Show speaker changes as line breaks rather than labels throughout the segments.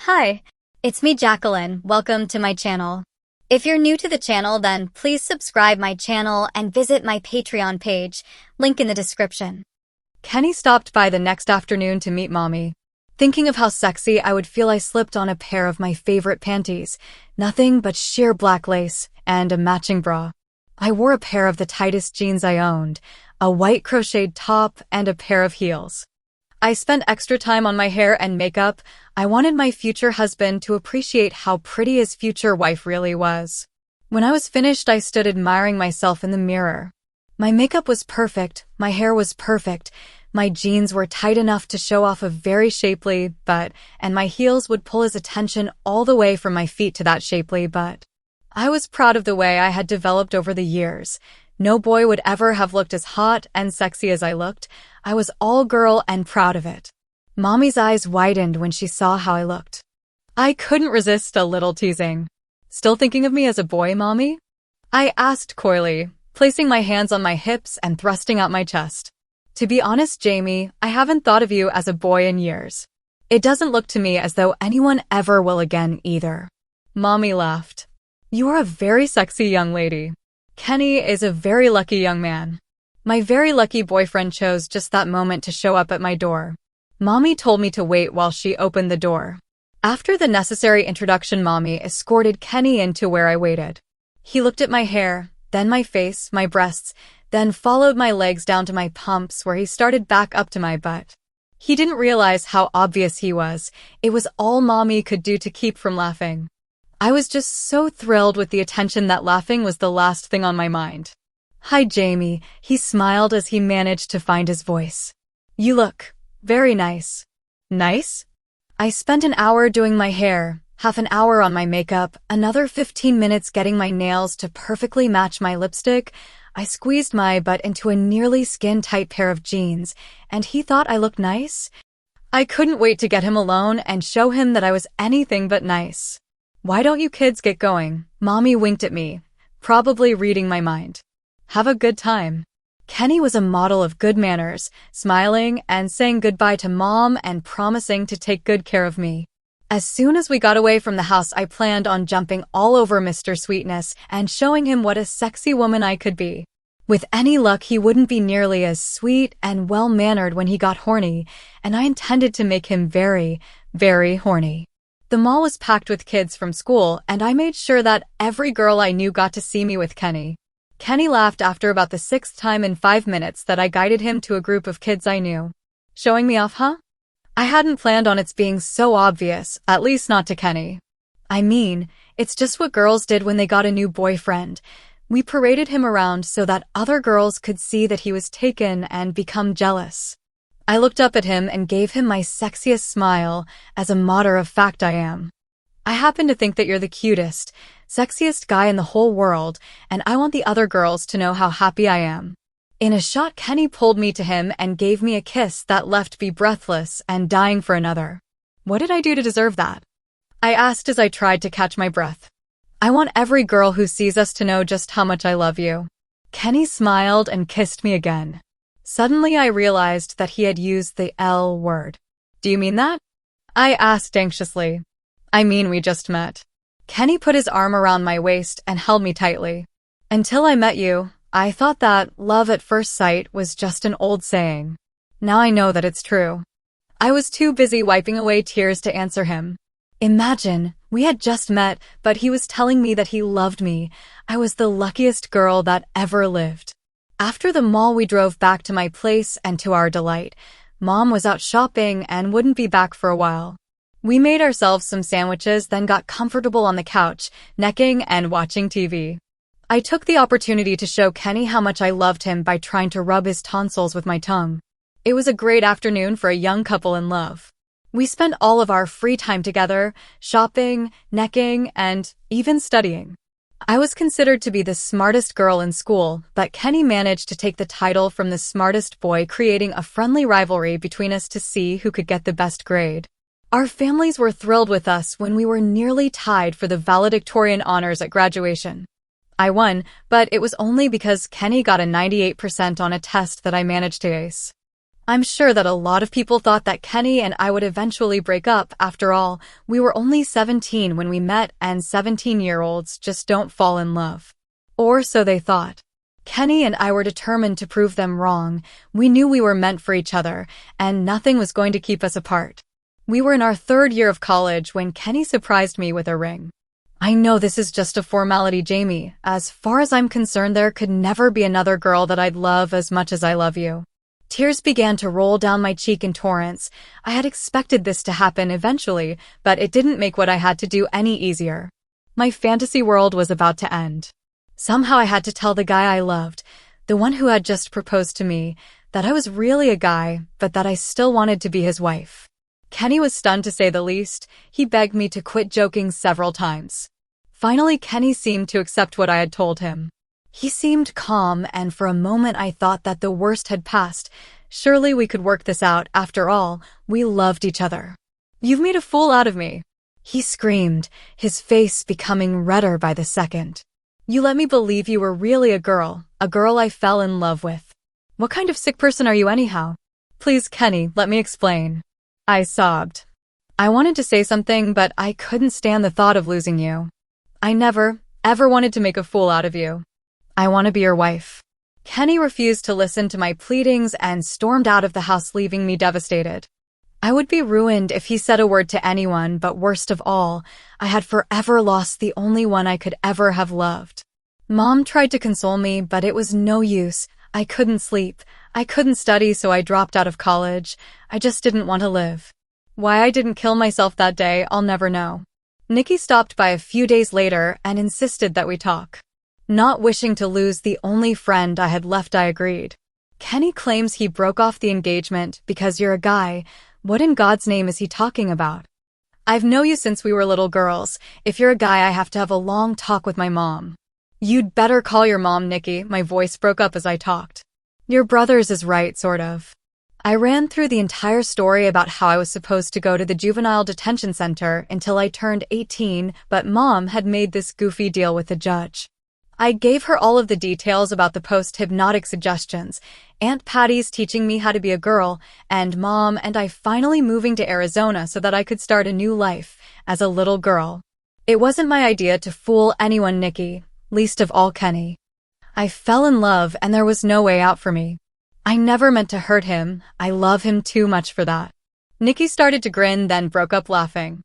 Hi, it's me Jacqueline. Welcome to my channel. If you're new to the channel, then please subscribe my channel and visit my Patreon page, link in the description.
Kenny stopped by the next afternoon to meet Mommy. Thinking of how sexy I would feel, I slipped on a pair of my favorite panties, nothing but sheer black lace, and a matching bra. I wore a pair of the tightest jeans I owned, a white crocheted top, and a pair of heels. I spent extra time on my hair and makeup. I wanted my future husband to appreciate how pretty his future wife really was. When I was finished, I stood admiring myself in the mirror. My makeup was perfect, my hair was perfect, my jeans were tight enough to show off a very shapely butt, and my heels would pull his attention all the way from my feet to that shapely butt. I was proud of the way I had developed over the years. No boy would ever have looked as hot and sexy as I looked. I was all girl and proud of it. Mommy's eyes widened when she saw how I looked. I couldn't resist a little teasing. "Still thinking of me as a boy, Mommy?" I asked coyly, placing my hands on my hips and thrusting out my chest. "To be honest, Jamie, I haven't thought of you as a boy in years. It doesn't look to me as though anyone ever will again either." Mommy laughed. "You are a very sexy young lady. Kenny is a very lucky young man. My very lucky boyfriend chose just that moment to show up at my door." Mommy told me to wait while she opened the door. After the necessary introduction, Mommy escorted Kenny into where I waited. He looked at my hair, then my face, my breasts, then followed my legs down to my pumps where he started back up to my butt. He didn't realize how obvious he was. It was all Mommy could do to keep from laughing. I was just so thrilled with the attention that laughing was the last thing on my mind. "Hi, Jamie," he smiled as he managed to find his voice. "You look very nice." "Nice?" I spent an hour doing my hair, half an hour on my makeup, another 15 minutes getting my nails to perfectly match my lipstick. I squeezed my butt into a nearly skin-tight pair of jeans, and he thought I looked nice? I couldn't wait to get him alone and show him that I was anything but nice. "Why don't you kids get going?" Mommy winked at me, probably reading my mind. "Have a good time." Kenny was a model of good manners, smiling and saying goodbye to Mom and promising to take good care of me. As soon as we got away from the house, I planned on jumping all over Mr. Sweetness and showing him what a sexy woman I could be. With any luck, he wouldn't be nearly as sweet and well-mannered when he got horny, and I intended to make him very, very horny. The mall was packed with kids from school, and I made sure that every girl I knew got to see me with Kenny. Kenny laughed after about the 6th time in 5 minutes that I guided him to a group of kids I knew. "Showing me off, huh?" I hadn't planned on it being so obvious, at least not to Kenny. I mean, it's just what girls did when they got a new boyfriend. We paraded him around so that other girls could see that he was taken and become jealous. I looked up at him and gave him my sexiest smile, as a matter of fact I am. "I happen to think that you're the cutest, sexiest guy in the whole world, and I want the other girls to know how happy I am." In a shot, Kenny pulled me to him and gave me a kiss that left me breathless and dying for another. "What did I do to deserve that?" I asked as I tried to catch my breath. "I want every girl who sees us to know just how much I love you." Kenny smiled and kissed me again. Suddenly I realized that he had used the L word. "Do you mean that?" I asked anxiously. "I mean, we just met." Kenny put his arm around my waist and held me tightly. "Until I met you, I thought that love at first sight was just an old saying. Now I know that it's true." I was too busy wiping away tears to answer him. Imagine, we had just met, but he was telling me that he loved me. I was the luckiest girl that ever lived. After the mall, we drove back to my place, and to our delight, Mom was out shopping and wouldn't be back for a while. We made ourselves some sandwiches, then got comfortable on the couch, necking and watching TV. I took the opportunity to show Kenny how much I loved him by trying to rub his tonsils with my tongue. It was a great afternoon for a young couple in love. We spent all of our free time together, shopping, necking, and even studying. I was considered to be the smartest girl in school, but Kenny managed to take the title from the smartest boy, creating a friendly rivalry between us to see who could get the best grade. Our families were thrilled with us when we were nearly tied for the valedictorian honors at graduation. I won, but it was only because Kenny got a 98% on a test that I managed to ace. I'm sure that a lot of people thought that Kenny and I would eventually break up. After all, we were only 17 when we met, and 17-year-olds just don't fall in love. Or so they thought. Kenny and I were determined to prove them wrong. We knew we were meant for each other, and nothing was going to keep us apart. We were in our 3rd year of college when Kenny surprised me with a ring. I know this is just a formality, Jamie. As far as I'm concerned, there could never be another girl that I'd love as much as I love you. Tears began to roll down my cheek in torrents. I had expected this to happen eventually, but it didn't make what I had to do any easier. My fantasy world was about to end. Somehow I had to tell the guy I loved, the one who had just proposed to me, that I was really a guy, but that I still wanted to be his wife. Kenny was stunned, to say the least. He begged me to quit joking several times. Finally, Kenny seemed to accept what I had told him. He seemed calm, and for a moment I thought that the worst had passed. Surely we could work this out. After all, we loved each other. "You've made a fool out of me," he screamed, his face becoming redder by the second. "You let me believe you were really a girl I fell in love with. What kind of sick person are you anyhow?" "Please, Kenny, let me explain." I sobbed. I wanted to say something, but I couldn't stand the thought of losing you. I never, ever wanted to make a fool out of you. I want to be your wife. Kenny refused to listen to my pleadings and stormed out of the house, leaving me devastated. I would be ruined if he said a word to anyone, but worst of all, I had forever lost the only one I could ever have loved. Mom tried to console me, but it was no use. I couldn't sleep. I couldn't study, so I dropped out of college. I just didn't want to live. Why I didn't kill myself that day, I'll never know. Nikki stopped by a few days later and insisted that we talk. Not wishing to lose the only friend I had left, I agreed. "Kenny claims he broke off the engagement because you're a guy. What in God's name is he talking about? I've known you since we were little girls. If you're a guy, I have to have a long talk with my mom." "You'd better call your mom, Nikki." My voice broke up as I talked. "Your brother's is right, sort of." I ran through the entire story about how I was supposed to go to the juvenile detention center until I turned 18, but Mom had made this goofy deal with the judge. I gave her all of the details about the post-hypnotic suggestions, Aunt Patty's teaching me how to be a girl, and Mom and I finally moving to Arizona so that I could start a new life as a little girl. It wasn't my idea to fool anyone, Nikki, least of all Kenny. I fell in love and there was no way out for me. I never meant to hurt him. I love him too much for that. Nikki started to grin, then broke up laughing.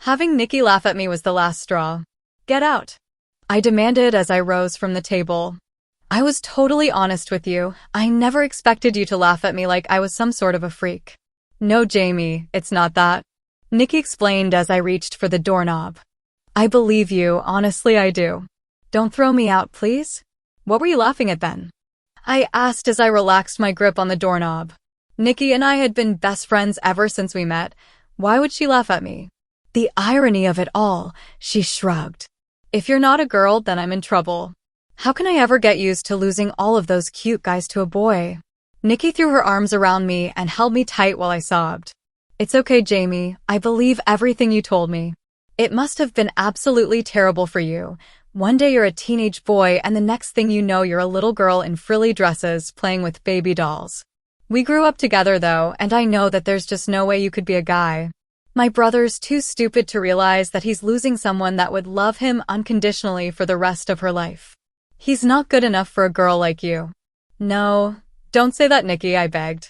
Having Nikki laugh at me was the last straw. "Get out," I demanded as I rose from the table. "I was totally honest with you. I never expected you to laugh at me like I was some sort of a freak." "No, Jamie, it's not that," Nikki explained as I reached for the doorknob. "I believe you, honestly I do. Don't throw me out, please." "What were you laughing at then?" I asked as I relaxed my grip on the doorknob. Nikki and I had been best friends ever since we met. Why would she laugh at me? The irony of it all, she shrugged. "If you're not a girl, then I'm in trouble. How can I ever get used to losing all of those cute guys to a boy?" Nikki threw her arms around me and held me tight while I sobbed. "It's okay, Jamie. I believe everything you told me. It must have been absolutely terrible for you. One day you're a teenage boy and the next thing you know you're a little girl in frilly dresses playing with baby dolls. We grew up together though, and I know that there's just no way you could be a guy. My brother's too stupid to realize that he's losing someone that would love him unconditionally for the rest of her life. He's not good enough for a girl like you." "No, don't say that, Nikki," I begged.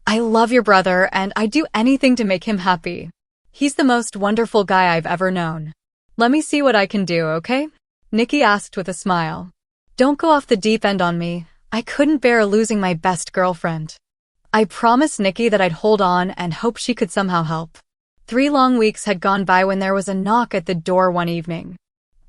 "I love your brother and I'd do anything to make him happy. He's the most wonderful guy I've ever known. Let me see what I can do, okay?" Nikki asked with a smile. "Don't go off the deep end on me. I couldn't bear losing my best girlfriend." I promised Nikki that I'd hold on and hope she could somehow help. 3 long weeks had gone by when there was a knock at the door one evening.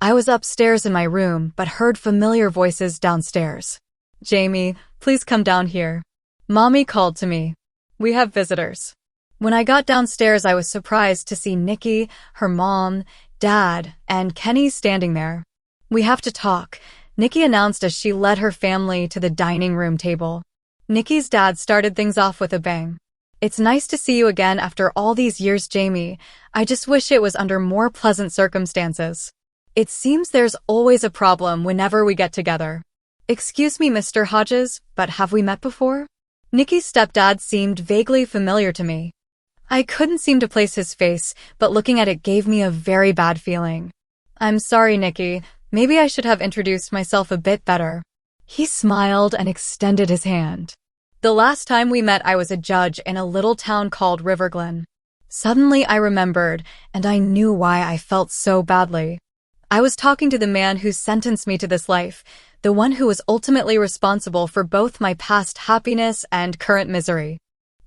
I was upstairs in my room, but heard familiar voices downstairs. "Jamie, please come down here." Mommy called to me. "We have visitors." When I got downstairs, I was surprised to see Nikki, her mom, Dad, and Kenny standing there. "We have to talk," Nikki announced as she led her family to the dining room table. Nikki's dad started things off with a bang. "It's nice to see you again after all these years, Jamie. I just wish it was under more pleasant circumstances. It seems there's always a problem whenever we get together." "Excuse me, Mr. Hodges, but have we met before?" Nikki's stepdad seemed vaguely familiar to me. I couldn't seem to place his face, but looking at it gave me a very bad feeling. I'm sorry, Nikki. Maybe I should have introduced myself a bit better. He smiled and extended his hand. The last time we met, I was a judge in a little town called Riverglen. Suddenly I remembered, and I knew why I felt so badly. I was talking to the man who sentenced me to this life, the one who was ultimately responsible for both my past happiness and current misery.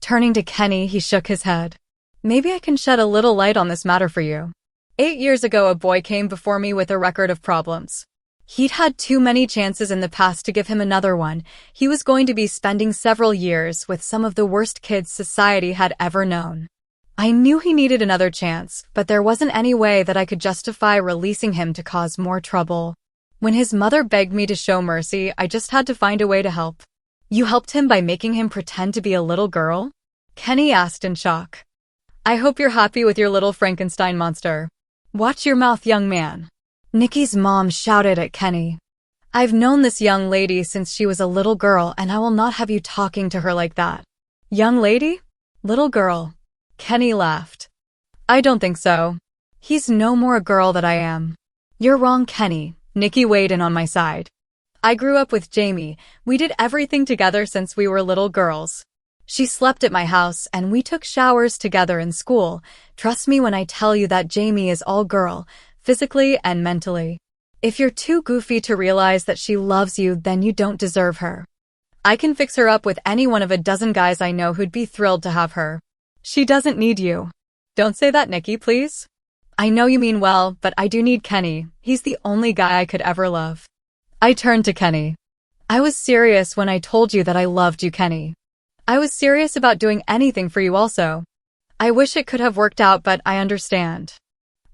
Turning to Kenny, he shook his head. Maybe I can shed a little light on this matter for you. 8 years ago, a boy came before me with a record of problems. He'd had too many chances in the past to give him another one. He was going to be spending several years with some of the worst kids society had ever known. I knew he needed another chance, but there wasn't any way that I could justify releasing him to cause more trouble. When his mother begged me to show mercy, I just had to find a way to help. You helped him by making him pretend to be a little girl? Kenny asked in shock. I hope you're happy with your little Frankenstein monster. Watch your mouth, young man. Nikki's mom shouted at Kenny. I've known this young lady since she was a little girl, and I will not have you talking to her like that. Young lady? Little girl. Kenny laughed. I don't think so. He's no more a girl than I am. You're wrong, Kenny. Nikki weighed in on my side. I grew up with Jamie. We did everything together since we were little girls. She slept at my house, and we took showers together in school. Trust me when I tell you that Jamie is all girl, physically and mentally. If you're too goofy to realize that she loves you, then you don't deserve her. I can fix her up with any one of a dozen guys I know who'd be thrilled to have her. She doesn't need you. Don't say that, Nikki, please. I know you mean well, but I do need Kenny. He's the only guy I could ever love. I turned to Kenny. I was serious when I told you that I loved you, Kenny. I was serious about doing anything for you also. I wish it could have worked out, but I understand.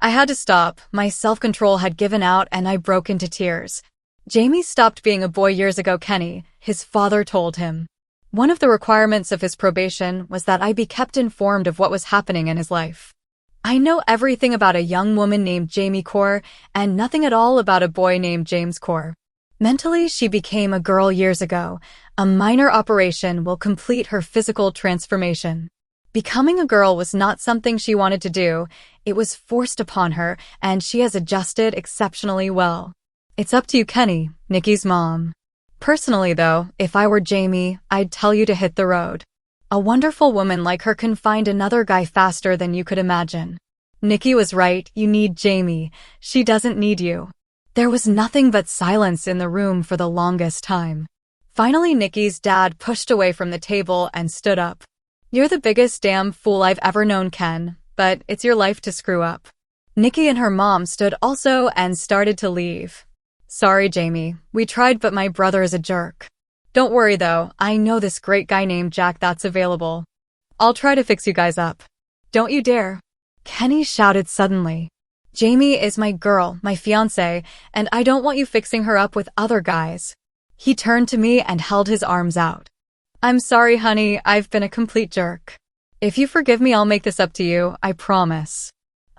I had to stop. My self-control had given out and I broke into tears. Jamie stopped being a boy years ago, Kenny, his father told him. One of the requirements of his probation was that I be kept informed of what was happening in his life. I know everything about a young woman named Jamie Kaur and nothing at all about a boy named James Kaur. Mentally, she became a girl years ago. A minor operation will complete her physical transformation. Becoming a girl was not something she wanted to do. It was forced upon her, and she has adjusted exceptionally well. It's up to you, Kenny, Nikki's mom. Personally, though, if I were Jamie, I'd tell you to hit the road. A wonderful woman like her can find another guy faster than you could imagine. Nikki was right, you need Jamie. She doesn't need you. There was nothing but silence in the room for the longest time. Finally, Nikki's dad pushed away from the table and stood up. You're the biggest damn fool I've ever known, Ken, but it's your life to screw up. Nikki and her mom stood also and started to leave. Sorry, Jamie. We tried, but my brother is a jerk. Don't worry, though. I know this great guy named Jack that's available. I'll try to fix you guys up. Don't you dare. Kenny shouted suddenly. Jamie is my girl, my fiancé, and I don't want you fixing her up with other guys. He turned to me and held his arms out. I'm sorry, honey, I've been a complete jerk. If you forgive me, I'll make this up to you, I promise.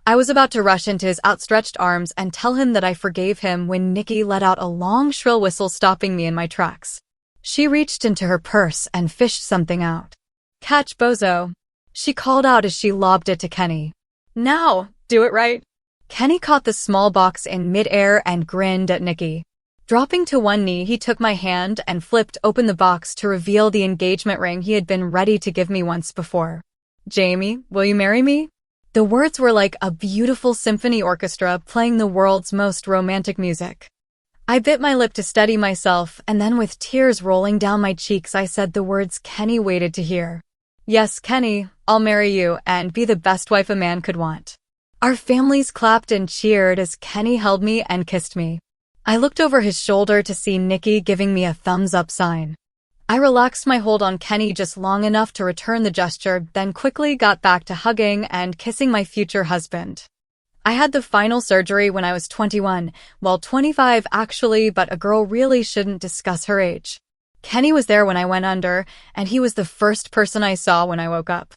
I was about to rush into his outstretched arms and tell him that I forgave him when Nikki let out a long, shrill whistle, stopping me in my tracks. She reached into her purse and fished something out. Catch, bozo. She called out as she lobbed it to Kenny. Now, do it right. Kenny caught the small box in midair and grinned at Nikki. Dropping to one knee, he took my hand and flipped open the box to reveal the engagement ring he had been ready to give me once before. Jamie, will you marry me? The words were like a beautiful symphony orchestra playing the world's most romantic music. I bit my lip to steady myself, and then with tears rolling down my cheeks, I said the words Kenny waited to hear. Yes, Kenny, I'll marry you and be the best wife a man could want. Our families clapped and cheered as Kenny held me and kissed me. I looked over his shoulder to see Nikki giving me a thumbs-up sign. I relaxed my hold on Kenny just long enough to return the gesture, then quickly got back to hugging and kissing my future husband. I had the final surgery when I was 21, well 25 actually, but a girl really shouldn't discuss her age. Kenny was there when I went under, and he was the first person I saw when I woke up.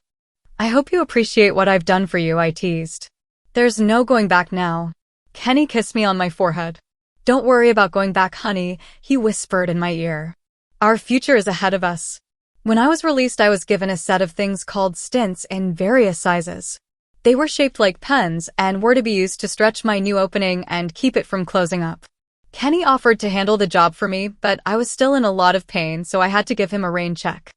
I hope you appreciate what I've done for you, I teased. There's no going back now. Kenny kissed me on my forehead. Don't worry about going back, honey, he whispered in my ear. Our future is ahead of us. When I was released, I was given a set of things called stints in various sizes. They were shaped like pens and were to be used to stretch my new opening and keep it from closing up. Kenny offered to handle the job for me, but I was still in a lot of pain, so I had to give him a rain check.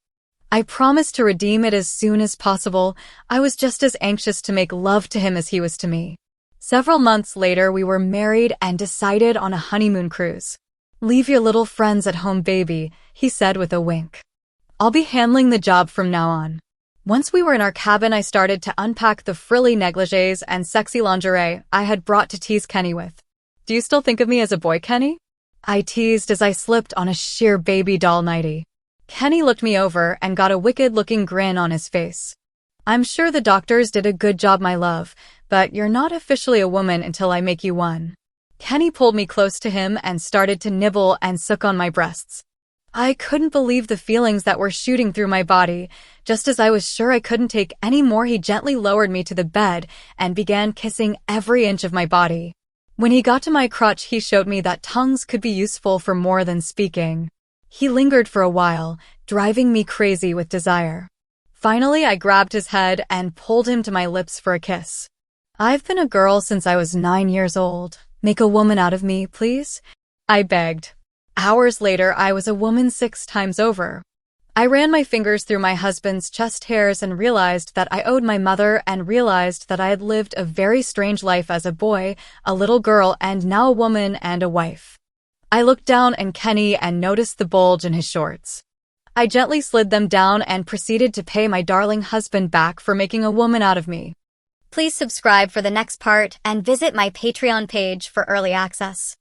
I promised to redeem it as soon as possible. I was just as anxious to make love to him as he was to me. Several months later, we were married and decided on a honeymoon cruise. "Leave your little friends at home, baby," he said with a wink. "I'll be handling the job from now on." Once we were in our cabin, I started to unpack the frilly negligees and sexy lingerie I had brought to tease Kenny with. "Do you still think of me as a boy, Kenny?" I teased as I slipped on a sheer baby doll nightie. Kenny looked me over and got a wicked-looking grin on his face. "I'm sure the doctors did a good job, my love, but you're not officially a woman until I make you one." Kenny pulled me close to him and started to nibble and suck on my breasts. I couldn't believe the feelings that were shooting through my body. Just as I was sure I couldn't take any more, he gently lowered me to the bed and began kissing every inch of my body. When he got to my crotch, he showed me that tongues could be useful for more than speaking. He lingered for a while, driving me crazy with desire. Finally, I grabbed his head and pulled him to my lips for a kiss. "I've been a girl since I was 9 years old. Make a woman out of me, please?" I begged. Hours later, I was a woman 6 times over. I ran my fingers through my husband's chest hairs and realized that I owed my mother, and realized that I had lived a very strange life as a boy, a little girl, and now a woman and a wife. I looked down at Kenny and noticed the bulge in his shorts. I gently slid them down and proceeded to pay my darling husband back for making a woman out of me.
Please subscribe for the next part and visit my Patreon page for early access.